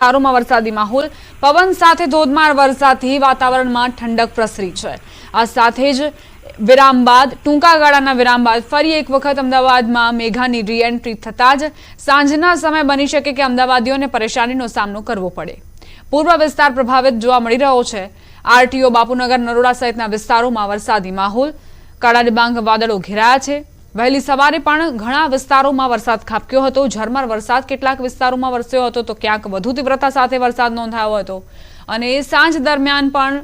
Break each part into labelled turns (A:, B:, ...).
A: વિસ્તારોમાં વરસાદી માહોલ, પવન સાથે ધોધમાર વરસાદથી વાતાવરણમાં ઠંડક પ્રસરી છે। આ સાથે જ વિરામ બાદ ટૂંકા ગાળાના વિરામ બાદ ફરી એક વખત અમદાવાદમાં મેઘાની રીએન્ટ્રી થતા જ સાંજના સમય બની શકે કે અમદાવાદીઓને પરેશાનીનો સામનો કરવો પડે। પૂર્વ વિસ્તાર પ્રભાવિત જોવા મળી રહ્યો છે। આરટીઓ, બાપુનગર, નરોડા સહિતના વિસ્તારોમાં વરસાદી માહોલ, કાળા ડિબાંગ વાદળો ઘેરાયા છે। વહેલી સવારે પણ ઘણા વિસ્તારોમાં વરસાદ ખાબક્યો હતો। ઝરમર વરસાદ કેટલાક વિસ્તારોમાં વરસ્યો હતો તો ક્યાંક વધુ તીવ્રતા સાથે વરસાદ નોંધાયો હતો અને સાંજ દરમિયાન પણ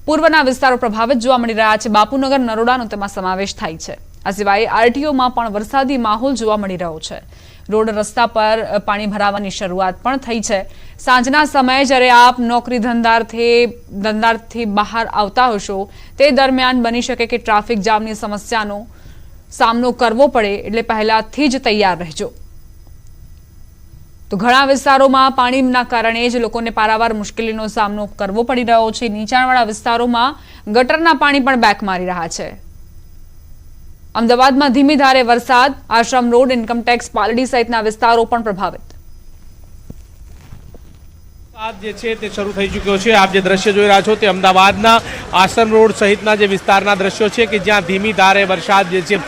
A: પૂર્વના વિસ્તારો પ્રભાવિત જોવા મળી રહ્યા છે। બાપુનગર, નરોડાનો તેમાં સમાવેશ થાય છે। આ સિવાય આરટીઓમાં પણ વરસાદી માહોલ જોવા મળી રહ્યો છે। રોડ રસ્તા પર પાણી ભરાવાની શરૂઆત પણ થઈ છે। સાંજના સમયે જ્યારે આપ નોકરી ધંધાથી બહાર આવતા હશો તે દરમિયાન બની શકે કે ટ્રાફિક જામની સમસ્યાનો સામનો કરવો પડે, એટલે પહેલાથી જ તૈયાર રહેજો। તો ઘણા વિસ્તારોમાં પાણીના કારણે જ લોકોને પારાવાર મુશ્કેલીનો સામનો કરવો પડી રહ્યો છે। નીચાણવાળા વિસ્તારોમાં ગટરના પાણી પણ બેક મારી રહ્યા છે। અમદાવાદમાં ધીમી ધારે વરસાદ, આશ્રમ રોડ, ઇન્કમટેક્સ, પાલડી સહિતના વિસ્તારો પણ પ્રભાવિત।
B: જે છે તે શરૂ થઈ ચૂક્યો છે। આપ જે દ્રશ્ય જોઈ રહ્યા છો તે અમદાવાદના આશ્રમ રોડ સહિતના જે વિસ્તારના દ્રશ્યો છે કે જ્યાં ધીમી ધારે વરસાદ જે છે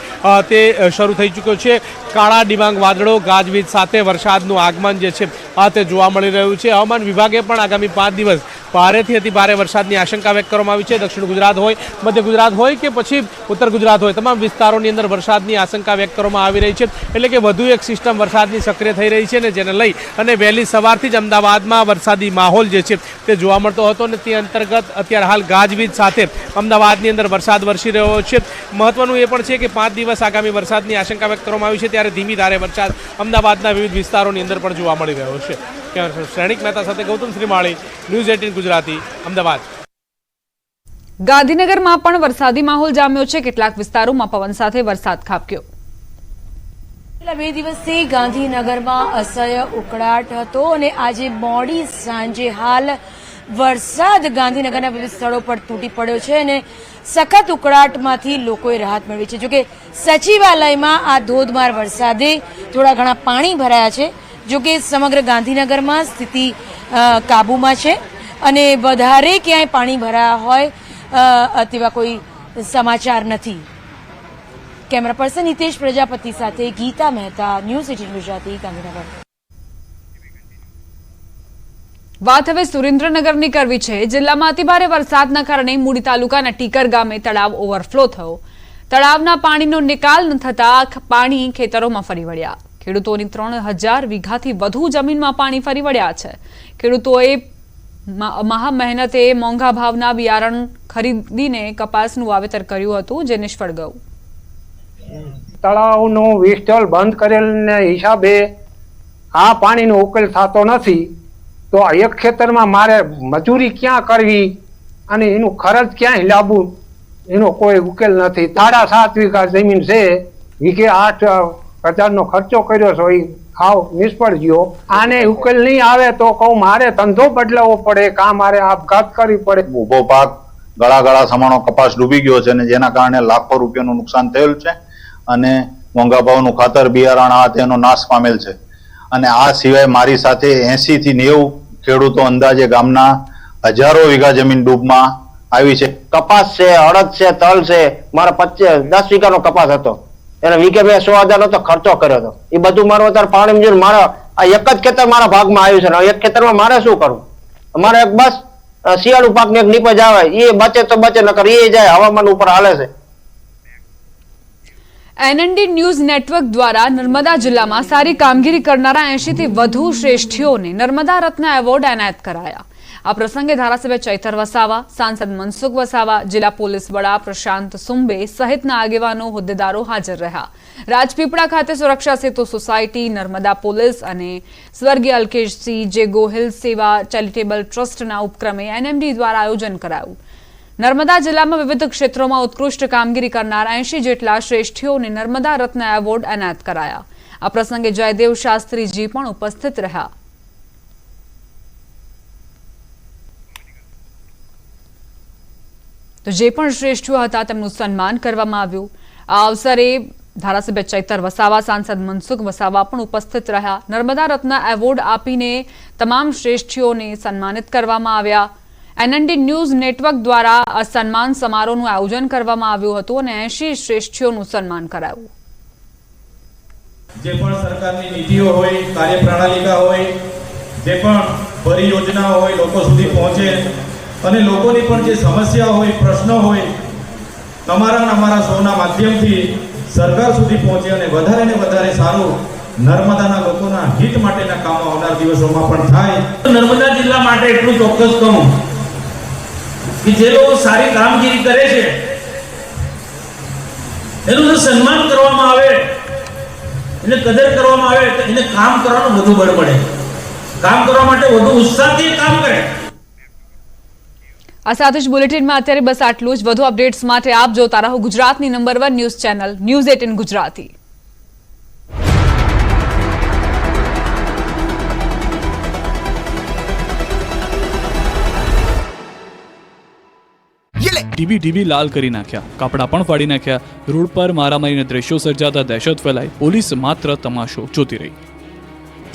B: તે શરૂ થઈ ચૂક્યો છે। કાળા ડિબાંગ વાદળો, ગાજવીજ સાથે વરસાદનું આગમન જે છે તે જોવા મળી રહ્યું છે। હવામાન વિભાગે પણ આગામી 5 દિવસ ભારેથી અતિ ભારે વરસાદની આશંકા વ્યક્ત કરવામાં આવી છે। દક્ષિણ ગુજરાત હોય, મધ્ય ગુજરાત હોય કે પછી ઉત્તર ગુજરાત હોય, તમામ વિસ્તારોની અંદર વરસાદની આશંકા વ્યક્ત કરવામાં આવી રહી છે। એટલે કે વધુ એક સિસ્ટમ વરસાદની સક્રિય થઈ રહી છે ને જેને લઈ અને વહેલી સવારથી જ અમદાવાદમાં વરસાદી માહોલ જે છે તે જોવા મળતો હતો અને તે અંતર્ગત અત્યારે હાલ ગાજવીજ સાથે અમદાવાદની અંદર વરસાદ વરસી રહ્યો છે। મહત્વનું એ પણ છે કે 5 દિવસ આગામી વરસાદની આશંકા વ્યક્ત કરવામાં આવી છે ત્યારે ધીમી ધારે વરસાદ અમદાવાદના વિવિધ વિસ્તારોની અંદર પણ જોવા મળી રહ્યો છે। શ્રેણિક મહેતા સાથે ગૌતમ શ્રીમાળી, ન્યૂઝ 18 ગુજરાતી, અમદાવાદ।
A: ગાંધીનગરમાં પણ વરસાદી માહોલ જામ્યો છે। કેટલાક વિસ્તારોમાં પવન સાથે વરસાદ ખાબક્યો।
C: છેલ્લા 2 દિવસથી ગાંધીનગરમાં અસહ્ય ઉકળાટ હતો અને આજે મોડી સાંજે હાલ વરસાદ ગાંધીનગરના વિવિધ સ્થળો પર તૂટી પડ્યો છે અને સખત ઉકળાટમાંથી લોકોએ રાહત મેળવી છે। જોકે સચિવાલયમાં આ ધોધમાર વરસાદે થોડા ઘણા પાણી ભરાયા છે। જોકે સમગ્ર ગાંધીનગરમાં સ્થિતિ કાબૂમાં છે અને વધારે ક્યાંય પાણી ભરાયા હોય તેવા કોઈ સમાચાર નથી। કેમેરા પર્સન હિતેશ પ્રજાપતિ સાથે ગીતા મહેતા, ન્યૂઝ 18 ગુજરાતી, ગાંધીનગર।
A: વાત હવે સુરેન્દ્રનગરની કરવી છે। જિલ્લામાં અતિભારે વરસાદના કારણે મૂડી તાલુકાના ટીકર ગામે તળાવ ઓવરફ્લો થયો। તળાવના પાણીનો નિકાલ ન થતા પાણી ખેતરોમાં ફરી વળ્યા। ખેડૂતોની 3000 વીઘાથી વધુ જમીનમાં પાણી ફરી વળ્યા છે। ખેડૂતોએ મહા મહેનતે મોંઘા ભાવના બિયારણ ખરીદીને કપાસનું વાવેતર કર્યું હતું જે નિષ્ફળ ગયું।
D: તળાવનો વિસ્તળ બંધ કરેલને હિસાબે આ પાણીનો ઉકેલ થતો નથી તો એક ખેતરમાં મારે મજૂરી ક્યાં કરવી અને એનું ખર્ચ ક્યાંય લાવવું એનો કોઈ ઉકેલ નથી। 7.5 વીઘા જમીન છે, વીઘે 8,000નો ખર્ચો કર્યો છે, એ હાવ નિષ્ફળ ગયો। આને ઉકેલ નહીં આવે તો કહું મારે ધંધો બદલાવવો પડે, કાં મારે આપઘાત કરવી પડે।
E: ઊભો પાક ગળા સમાણો કપાસ ડૂબી ગયો છે અને જેના કારણે લાખો રૂપિયાનું નુકસાન થયેલ છે અને મોંઘા ભાવનું ખાતર, બિયારણ આ તેનો નાશ પામેલ છે। અને આ સિવાય મારી સાથે 80 થી 90 ખેડૂતો અંદાજે ગામના હજારો વીઘા જમીન ડૂબમાં આવી છે।
F: કપાસ છે, અડદ છે, તલ છે, મારા 10 વીઘાનો કપાસ હતો, એને વીઘે મેં 100,000નો તો ખર્ચો કર્યો હતો। એ બધું મારું અત્યારે પાણી જોઈને મારા આ એક જ ખેતર મારા ભાગમાં આવ્યું છે, એક ખેતરમાં મારે શું કરવું? મારે એક બસ શિયાળુ પાકની એક નીપજ આવે, એ બચે તો બચે, નકર એ જાય હવામાન ઉપર હાલે છે।
A: એનએનડી ન્યૂઝ નેટવર્ક દ્વારા નર્મદા જિલ્લામાં સારી કામગીરી કરનારા 80 થી વધુ શ્રેષ્ઠીઓને નર્મદા રત્ન એવોર્ડ એનાયત કરાયા। આ પ્રસંગે ધારાસભ્ય ચૈતર વસાવા, સાંસદ મનસુખ વસાવા, જિલ્લા પોલીસ વડા પ્રશાંત સુંબે સહિતના આગેવાનો, હોદ્દેદારો હાજર રહ્યા। રાજપીપળા ખાતે સુરક્ષા સેતુ સોસાયટી, નર્મદા પોલીસ અને સ્વર્ગીય અલ્કેશસિંહ જે ગોહિલ સેવા ચેરિટેબલ ટ્રસ્ટના ઉપક્રમે એનએમડી દ્વારા આયોજન કરાયું। નર્મદા જિલ્લામાં વિવિધ ક્ષેત્રોમાં ઉત્કૃષ્ટ કામગીરી કરનાર 80 જેટલા શ્રેષ્ઠીઓને નર્મદા રત્ન એવોર્ડ એનાયત કરાયા। આ પ્રસંગે જયદેવ શાસ્ત્રીજી પણ ઉપસ્થિત રહ્યા। તો જે પણ શ્રેષ્ઠીઓ હતા તેમનું સન્માન કરવામાં આવ્યું। આ અવસરે ધારાસભ્ય ચૈતર વસાવા, સાંસદ મનસુખ વસાવા પણ ઉપસ્થિત રહ્યા. નર્મદા રત્ન એવોર્ડ આપીને તમામ શ્રેષ્ઠીઓને સન્માનિત કરવામાં આવ્યા. NND ન્યૂઝ નેટવર્ક દ્વારા આ સન્માન સમારોહનું આયોજન કરવામાં આવ્યું હતું અને 80 શ્રેષ્ઠીઓનું સન્માન કરાયું.
G: જે પણ સરકારની નીતિઓ હોય, કાર્યપ્રણાલિકા હોય, જે પણ પરિયોજનાઓ હોય લોકો સુધી પહોંચે અને લોકોની પણ જે સમસ્યા હોય, પ્રશ્નો હોય, અમારા શોના માધ્યમથી સરકાર સુધી પહોંચે અને વધારે ને વધારે સારું નર્મદાના લોકોના હિત માટેના કામો આવનાર દિવસોમાં પણ થાય.
H: નર્મદા જિલ્લા માટે એટલું ચોક્કસ કહું કે જે લોકો સારી કામગીરી કરે છે એનું જો સન્માન કરવામાં આવે, એને કદર કરવામાં આવે તો એને કામ કરવાનું વધુ બળ પડે, કામ કરવા માટે વધુ ઉત્સાહથી કામ કરે.
A: આ સાથે જ બુલેટિનમાં અત્યારે બસ આટલું જ. વધુ અપડેટ્સ માટે આપ જોતા રહો ગુજરાતની number 1 news channel news 18 Gujarati.
I: TV લાલ કરી નાખ્યા, કપડા પણ ફાડી નાખ્યા, રોડ પર મારામારીના દ્રશ્યો સર્જાતા દહેશત ફેલાઈ, પોલીસ માત્ર તમાશો જોતી રહી.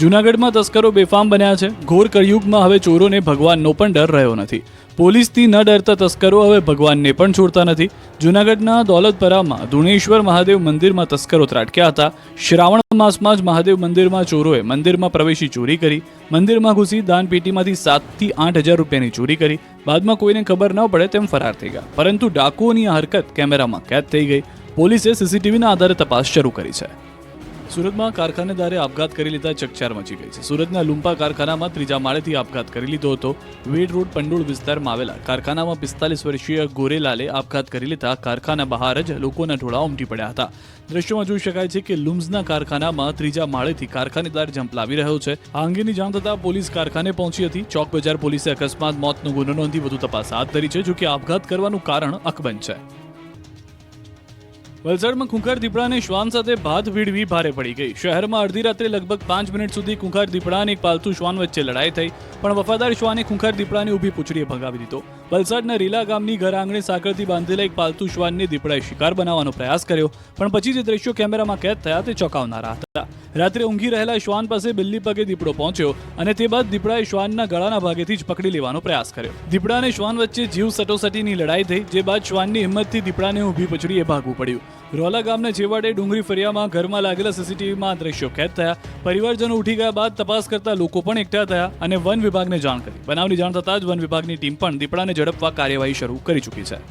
I: જૂનાગઢમાં તસ્કરો બેફામ બન્યા છે. ઘોર કળિયુગમાં હવે ચોરોને ભગવાનનો પણ ડર રહ્યો નથી. પોલીસથી ન ડરતા તસ્કરો હવે ભગવાનને પણ છોડતા નથી. જૂનાગઢના દોલતપરામાં ધુણેશ્વર મહાદેવ મંદિરમાં તસ્કરો ત્રાટક્યા હતા. શ્રાવણ માસમાં જ મહાદેવ મંદિરમાં ચોરોએ મંદિરમાં પ્રવેશી ચોરી કરી. મંદિરમાં ઘૂસી દાનપેટીમાંથી 7 થી 8 હજાર રૂપિયાની ચોરી કરી. બાદમાં કોઈને ખબર ન પડે તેમ ફરાર થઈ ગયા. પરંતુ ડાકુઓની આ હરકત કેમેરામાં કેદ થઈ ગઈ. પોલીસે સીસીટીવીના આધારે તપાસ શરૂ કરી છે. સુરતમાં કારખાનેદારે આપઘાત કરી લીધા ચકચાર મચી ગઈ છે. સુરતના લુમ્પા કારખાનામાં 3જા માળેથી આપઘાત કરી લીધો હતો. વેડ રોડ પંડોળ વિસ્તારમાં આવેલા કારખાનામાં 45 વર્ષીય ગોરેલાલે આપઘાત કરી લીધા કારખાના બહાર જ લોકોના ટોળા ઉમટી પડ્યા હતા. દ્રશ્યોમાં જોઈ શકાય છે કે લુમ્સના કારખાનામાં 3જા માળેથી કારખાનેદાર ઝંપલાવી રહ્યો છે. આ અંગેની જાણ થતાં પોલીસ કારખાને પહોંચી હતી. ચોક બજાર પોલીસે અકસ્માત મોતનો ગુનો નોંધી વધુ તપાસ હાથ ધરી છે. જોકે આપઘાત કરવાનું કારણ અકબંધ છે. વલસાડમાં ખૂંખાર દીપડાને શ્વાન સાથે ભાત ભીડવી ભારે પડી ગઈ. શહેરમાં અડધી રાત્રે લગભગ 5 મિનિટ સુધી ખૂંખાર દીપડા અને એક પાલતુ શ્વાન વચ્ચે લડાઈ થઈ, પણ વફાદાર શ્વાને ખૂંખાર દીપડાને ઊભી પૂંછડીએ ભગાવી દીધો. વલસાડના રીલા ગામની ઘર આંગણે સાંકળથી બાંધેલા એક પાલતુ શ્વાનને દીપડાએ શિકાર બનાવવાનો પ્રયાસ કર્યો, પણ પછી જે દ્રશ્યો કેમેરામાં કેદ થયા તે ચોંકાવનારા હતા. રાત્રે ઊંઘી રહેલા શ્વાન પાસે બિલ્લી પગે દીપડો પહોંચ્યો અને તે બાદ દીપડાએ શ્વાનના ગળાના ભાગેથી જ પકડી લેવાનો પ્રયાસ કર્યો. દીપડા અને શ્વાન વચ્ચે જીવ સટોસટીની લડાઈ થઈ, જે બાદ શ્વાનની હિંમતથી દીપડાને ઊભી પૂંછડીએ ભાગવું પડ્યું. રોલા ગામના છેવાડે ડુંગરી ફરિયામાં ઘરમાં લાગેલા સીસીટીવીમાં દ્રશ્યો કેદ થયા. પરિવારજનો ઉઠી ગયા બાદ તપાસ કરતા લોકો પણ એકઠા થયા અને વન વિભાગને જાણ કરી. બનાવની જાણ થતાં જ વન વિભાગની ટીમ પણ દીપડાને ઝડપવા કાર્યવાહી શરૂ કરી ચૂકી છે.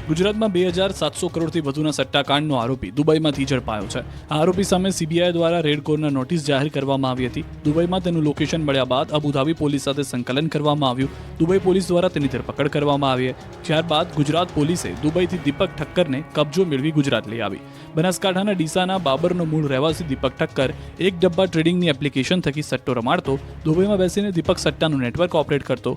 I: ગુજરાતમાં 2700 કરોડથી વધુના સટ્ટાકાંડનો આરોપી દુબઈમાંથી ઝડપાયો છે. આ આરોપી સામે સીબીઆઈ દ્વારા રેડ કોર્નર નોટિસ જાહેર કરવામાં આવી હતી. દુબઈમાં તેનું લોકેશન મળ્યા બાદ અબુધાબી પોલીસ સાથે સંકલન કરવામાં આવ્યું. દુબઈ પોલીસ દ્વારા તેની ધરપકડ કરવામાં આવી. ત્યારબાદ ગુજરાત પોલીસે દુબઈથી દીપક ઠક્કરને કબજો મેળવી ગુજરાત લઈ આવી. બનાસકાંઠાના ડીસાના બાબરનો મૂળ રહેવાસી દીપક ઠક્કર એક ડબ્બા ટ્રેડિંગની એપ્લિકેશન થકી સટ્ટો રમાડતો. દુબઈમાં બેસીને દીપક સટ્ટાનું નેટવર્ક ઓપરેટ કરતો.